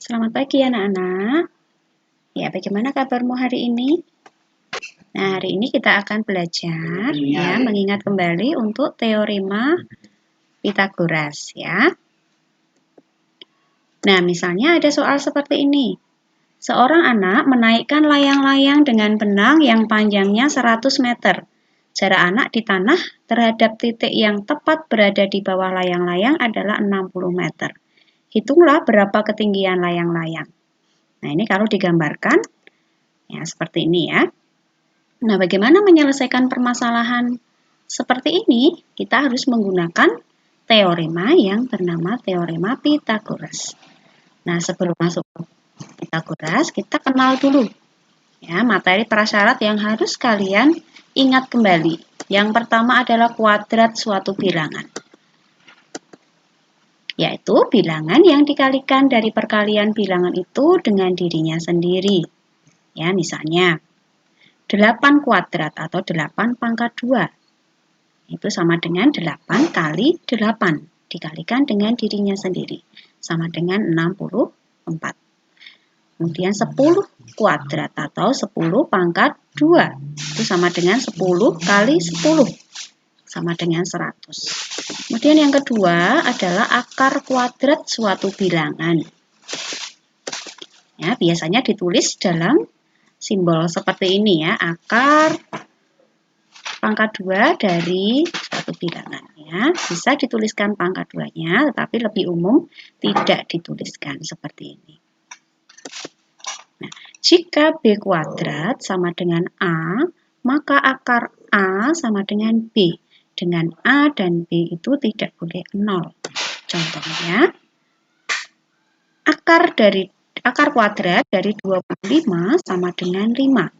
Selamat pagi anak-anak. Ya, bagaimana kabarmu hari ini? Nah, hari ini kita akan belajar ya mengingat kembali untuk teorema Pythagoras ya. Nah, misalnya ada soal seperti ini. Seorang anak menaikkan layang-layang dengan benang yang panjangnya 100 meter. Jarak anak di tanah terhadap titik yang tepat berada di bawah layang-layang adalah 60 meter. Hitunglah berapa ketinggian layang-layang. Nah, ini kalau digambarkan ya seperti ini ya. Nah, bagaimana menyelesaikan permasalahan seperti ini? Kita harus menggunakan teorema yang bernama teorema Pythagoras. Nah, sebelum masuk ke Pythagoras, kita kenal dulu ya materi prasyarat yang harus kalian ingat kembali. Yang pertama adalah kuadrat suatu bilangan, yaitu bilangan yang dikalikan dari perkalian bilangan itu dengan dirinya sendiri. Ya, misalnya 8 kuadrat atau 8 pangkat 2 itu sama dengan 8 kali 8 dikalikan dengan dirinya sendiri sama dengan 64. Kemudian 10 kuadrat atau 10 pangkat 2 itu sama dengan 10 kali 10 sama dengan 100. Kemudian yang kedua adalah akar kuadrat suatu bilangan. Ya, biasanya ditulis dalam simbol seperti ini ya, akar pangkat 2 dari suatu bilangan ya. Bisa dituliskan pangkat 2-nya, tetapi lebih umum tidak dituliskan seperti ini. Nah, jika B kuadrat sama dengan A, maka akar A sama dengan B. Dengan A dan B itu tidak boleh 0. Contohnya, akar kuadrat dari 25 sama dengan 5.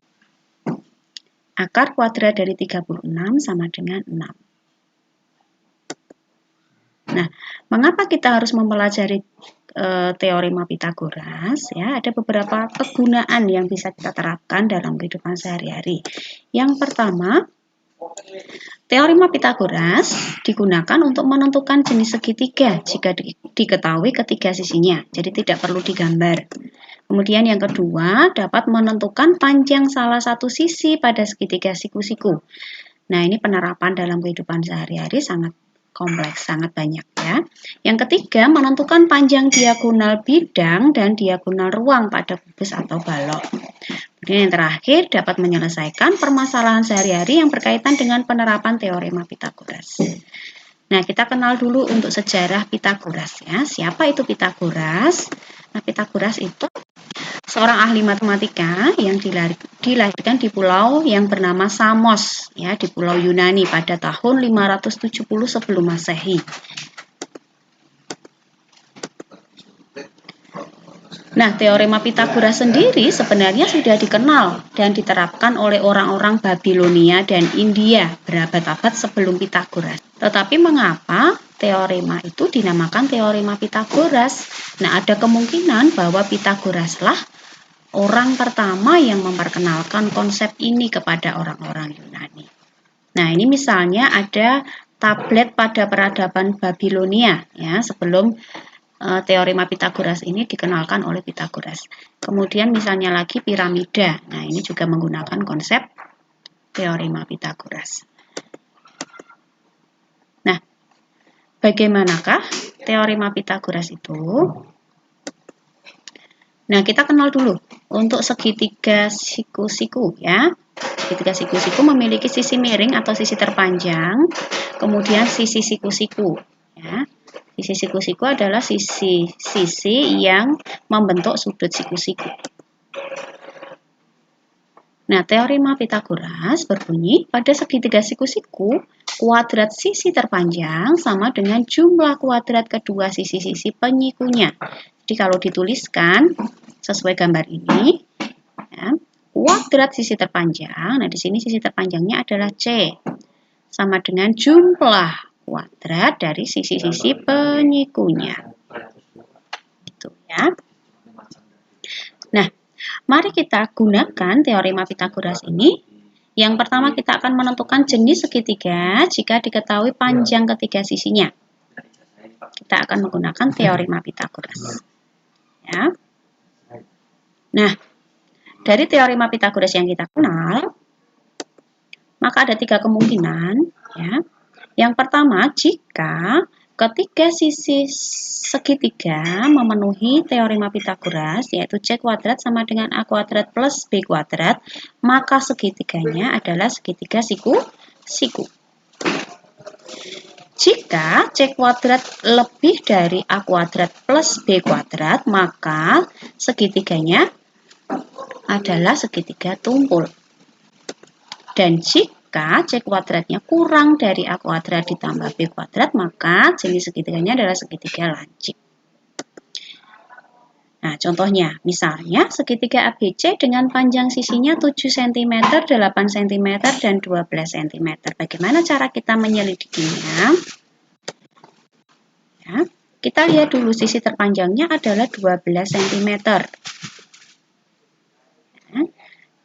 Akar kuadrat dari 36 sama dengan 6. Nah, mengapa kita harus mempelajari teorema Pythagoras? Ya, ada beberapa kegunaan yang bisa kita terapkan dalam kehidupan sehari-hari. Yang pertama, teorema Pythagoras digunakan untuk menentukan jenis segitiga jika diketahui ketiga sisinya. Jadi tidak perlu digambar. Kemudian yang kedua, dapat menentukan panjang salah satu sisi pada segitiga siku-siku. Nah, ini penerapan dalam kehidupan sehari-hari sangat kompleks, sangat banyak ya. Yang ketiga, menentukan panjang diagonal bidang dan diagonal ruang pada kubus atau balok. Kemudian yang terakhir, dapat menyelesaikan permasalahan sehari-hari yang berkaitan dengan penerapan teorema Pythagoras. Nah, kita kenal dulu untuk sejarah Pythagoras ya. Siapa itu Pythagoras? Nah, Pythagoras itu seorang ahli matematika yang dilahirkan di pulau yang bernama Samos ya, di pulau Yunani pada tahun 570 sebelum Masehi. Nah, teorema Pythagoras sendiri sebenarnya sudah dikenal dan diterapkan oleh orang-orang Babilonia dan India berabad-abad sebelum Pythagoras. Tetapi mengapa teorema itu dinamakan teorema Pythagoras? Nah, ada kemungkinan bahwa Pythagoraslah orang pertama yang memperkenalkan konsep ini kepada orang-orang Yunani. Nah, ini misalnya ada tablet pada peradaban Babilonia ya, sebelum teorema Pythagoras ini dikenalkan oleh Pythagoras. Kemudian misalnya lagi piramida. Nah, ini juga menggunakan konsep teorema Pythagoras. Nah, bagaimanakah teorema Pythagoras itu? Nah, kita kenal dulu untuk segitiga siku-siku ya. Segitiga siku-siku memiliki sisi miring atau sisi terpanjang, kemudian sisi siku-siku ya. Sisi siku-siku adalah sisi-sisi yang membentuk sudut siku-siku. Nah, teorema Pythagoras berbunyi pada segitiga siku-siku, kuadrat sisi terpanjang sama dengan jumlah kuadrat kedua sisi-sisi penyikunya. Jadi kalau dituliskan sesuai gambar ini, ya, kuadrat sisi terpanjang, nah di sini sisi terpanjangnya adalah C, sama dengan jumlah kuadrat dari sisi-sisi penyikunya. Gitu ya. Nah, mari kita gunakan teorema Pythagoras ini. Yang pertama kita akan menentukan jenis segitiga jika diketahui panjang ketiga sisinya. Kita akan menggunakan teorema Pythagoras. Ya. Nah, dari teorema Pythagoras yang kita kenal, maka ada 3 kemungkinan, ya. Yang pertama, jika ketiga sisi segitiga memenuhi teorema Pythagoras, yaitu C kuadrat sama dengan A kuadrat plus B kuadrat, maka segitiganya adalah segitiga siku-siku. Jika C kuadrat lebih dari A kuadrat plus B kuadrat, maka segitiganya adalah segitiga tumpul. Dan jika C kuadratnya kurang dari A kuadrat ditambah B kuadrat, maka jenis segitiganya adalah segitiga lancip. Nah, contohnya, misalnya segitiga ABC dengan panjang sisinya 7 cm, 8 cm, dan 12 cm. Bagaimana cara kita menyelidikinya? Ya, kita lihat dulu sisi terpanjangnya adalah 12 cm.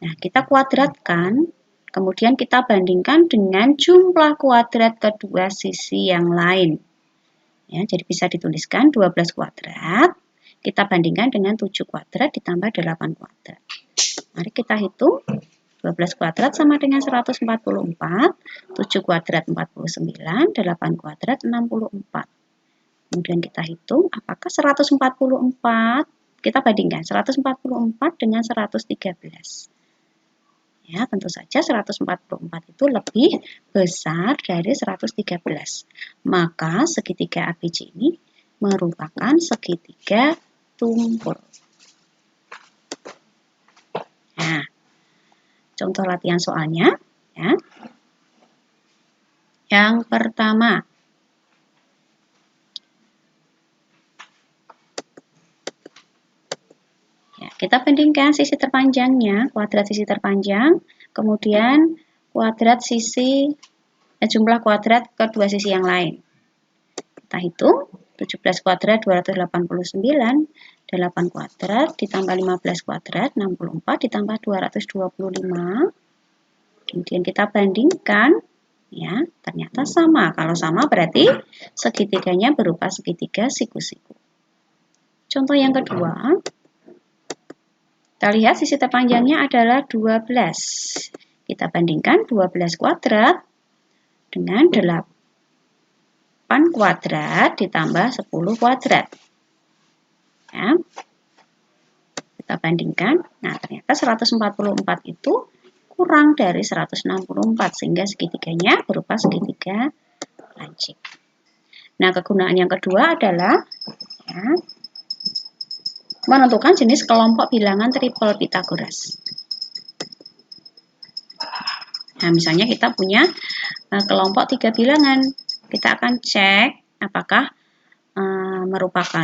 Nah, kita kuadratkan. Kemudian kita bandingkan dengan jumlah kuadrat kedua sisi yang lain. Ya, jadi bisa dituliskan 12 kuadrat, kita bandingkan dengan 7 kuadrat ditambah 8 kuadrat. Mari kita hitung. 12 kuadrat sama dengan 144, 7 kuadrat 49, 8 kuadrat 64. Kemudian kita hitung apakah 144, kita bandingkan 144 dengan 113. Ya, tentu saja 144 itu lebih besar dari 113. Maka segitiga ABC ini merupakan segitiga tumpul. Nah, contoh latihan soalnya, ya. Yang pertama, kita bandingkan sisi terpanjangnya, kuadrat sisi terpanjang, kemudian kuadrat sisi jumlah kuadrat kedua sisi yang lain. Kita hitung 17 kuadrat 289, 8 kuadrat ditambah 15 kuadrat 64 ditambah 225. Kemudian kita bandingkan, ya, ternyata sama. Kalau sama berarti segitiganya berupa segitiga siku-siku. Contoh yang kedua, kita lihat sisi terpanjangnya adalah 12. Kita bandingkan 12 kuadrat dengan 8 kuadrat ditambah 10 kuadrat. Ya. Kita bandingkan, nah ternyata 144 itu kurang dari 164, sehingga segitiganya berupa segitiga lancip. Nah, kegunaan yang kedua adalah, ya, menentukan jenis kelompok bilangan triple Pythagoras. Nah, misalnya kita punya kelompok 3 bilangan. Kita akan cek apakah merupakan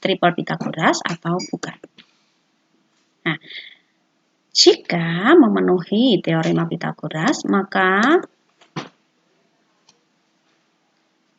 triple Pythagoras atau bukan. Nah, jika memenuhi teorema Pythagoras, maka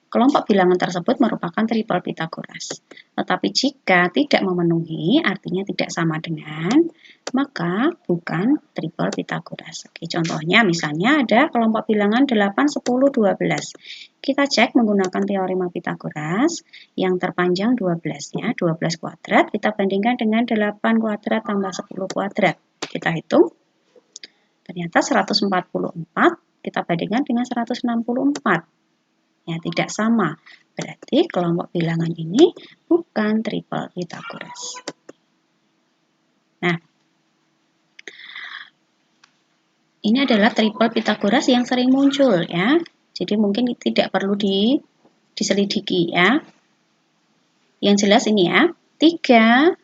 kelompok bilangan tersebut merupakan triple Pythagoras. Tetapi jika tidak memenuhi, artinya tidak sama dengan, maka bukan triple Pythagoras. Oke, contohnya misalnya ada kelompok bilangan 8, 10, 12. Kita cek menggunakan teorema Pythagoras yang terpanjang 12, ya, 12 kuadrat kita bandingkan dengan 8 kuadrat tambah 10 kuadrat. Kita hitung. Ternyata 144 kita bandingkan dengan 164. Ya, tidak sama. Berarti kelompok bilangan ini bukan triple Pythagoras. Nah, ini adalah triple Pythagoras yang sering muncul, ya. Jadi mungkin tidak perlu diselidiki, ya. Yang jelas ini, ya, 3,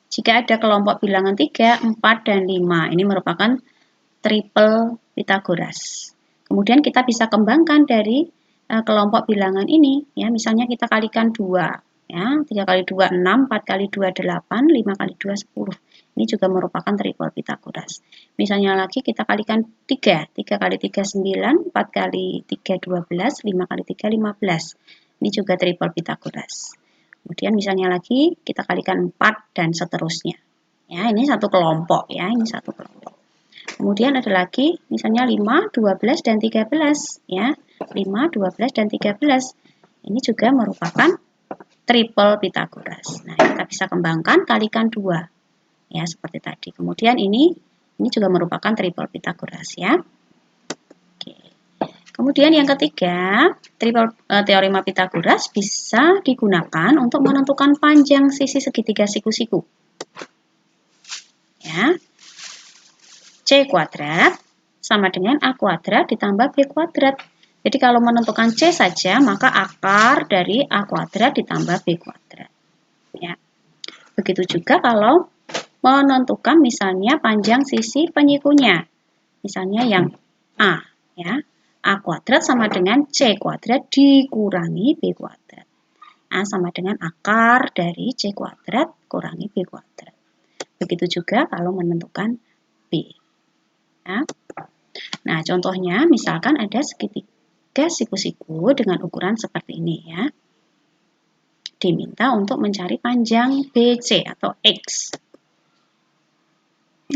jika ada kelompok bilangan 3, 4, dan 5, ini merupakan triple Pythagoras. Kemudian kita bisa kembangkan dari kelompok bilangan ini, ya, misalnya kita kalikan 2, ya, 3 kali 2 6, 4 kali 2 8, 5 kali 2 10. Ini juga merupakan triple Pythagoras. Misalnya lagi kita kalikan 3, 3 kali 3 9, 4 kali 3 12, 5 kali 3 15. Ini juga triple Pythagoras. Kemudian misalnya lagi kita kalikan 4 dan seterusnya. Ya, ini satu kelompok, ya, ini satu kelompok. Kemudian ada lagi misalnya 5, 12, dan 13, ya. 5, 12, dan 13. Ini juga merupakan triple Pythagoras. Nah, kita bisa kembangkan, kalikan 2. Ya, seperti tadi. Kemudian ini juga merupakan triple Pythagoras ya. Oke. Kemudian yang ketiga, teorema Pythagoras bisa digunakan untuk menentukan panjang sisi segitiga siku-siku. Ya. C kuadrat sama dengan A kuadrat ditambah B kuadrat. Jadi kalau menentukan C saja, maka akar dari A kuadrat ditambah B kuadrat. Ya. Begitu juga kalau menentukan misalnya panjang sisi penyikunya. Misalnya yang A, ya. A kuadrat sama dengan C kuadrat dikurangi B kuadrat. A sama dengan akar dari C kuadrat kurangi B kuadrat. Begitu juga kalau menentukan B. Ya. Nah, contohnya misalkan ada segitiga siku-siku dengan ukuran seperti ini ya. Diminta untuk mencari panjang BC atau X.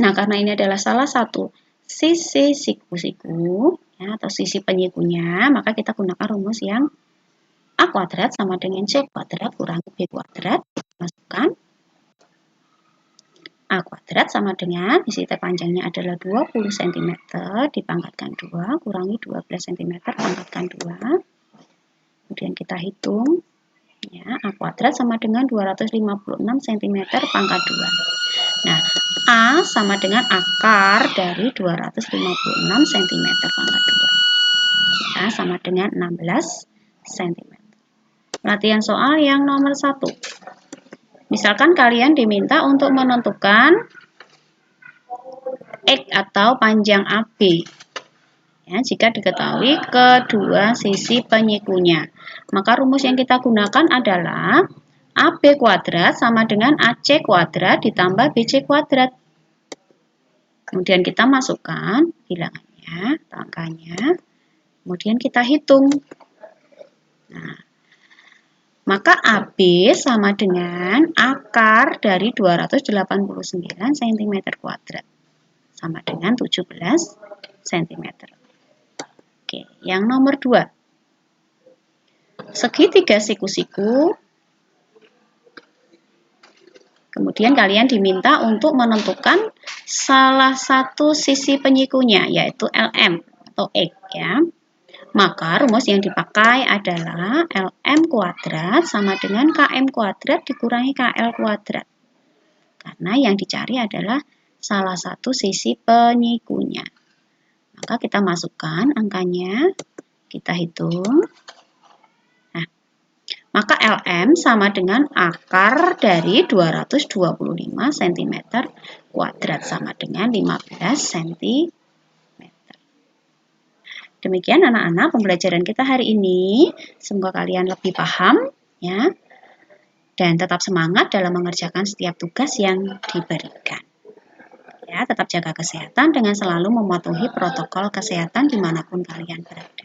Nah, karena ini adalah salah satu sisi siku-siku ya, atau sisi penyikunya, maka kita gunakan rumus yang A kuadrat sama dengan C kuadrat kurangi B kuadrat. Masukkan A kuadrat sama dengan, di sini panjangnya adalah 20 cm dipangkatkan 2, kurangi 12 cm pangkatkan 2. Kemudian kita hitung, ya, A kuadrat sama dengan 256 cm pangkat 2. Nah, A sama dengan akar dari 256 cm pangkat 2. A sama dengan 16 cm. Latihan soal yang nomor 1. Misalkan kalian diminta untuk menentukan X atau panjang AB. Ya, jika diketahui kedua sisi penyikunya, maka rumus yang kita gunakan adalah AB kuadrat sama dengan AC kuadrat ditambah BC kuadrat. Kemudian kita masukkan bilangannya, angkanya, kemudian kita hitung. Nah, maka AB sama dengan akar dari 289 cm kuadrat. Sama dengan 17 cm. Oke, yang nomor 2. Segitiga siku-siku. Kemudian kalian diminta untuk menentukan salah satu sisi penyikunya, yaitu LM atau X ya. Maka rumus yang dipakai adalah LM kuadrat sama dengan KM kuadrat dikurangi KL kuadrat. Karena yang dicari adalah salah satu sisi penyikunya. Maka kita masukkan angkanya, kita hitung. Nah, maka LM sama dengan akar dari 225 cm kuadrat sama dengan 15 cm. Demikian anak-anak pembelajaran kita hari ini. Semoga kalian lebih paham ya. Dan tetap semangat dalam mengerjakan setiap tugas yang diberikan. Ya, tetap jaga kesehatan dengan selalu mematuhi protokol kesehatan dimanapun kalian berada.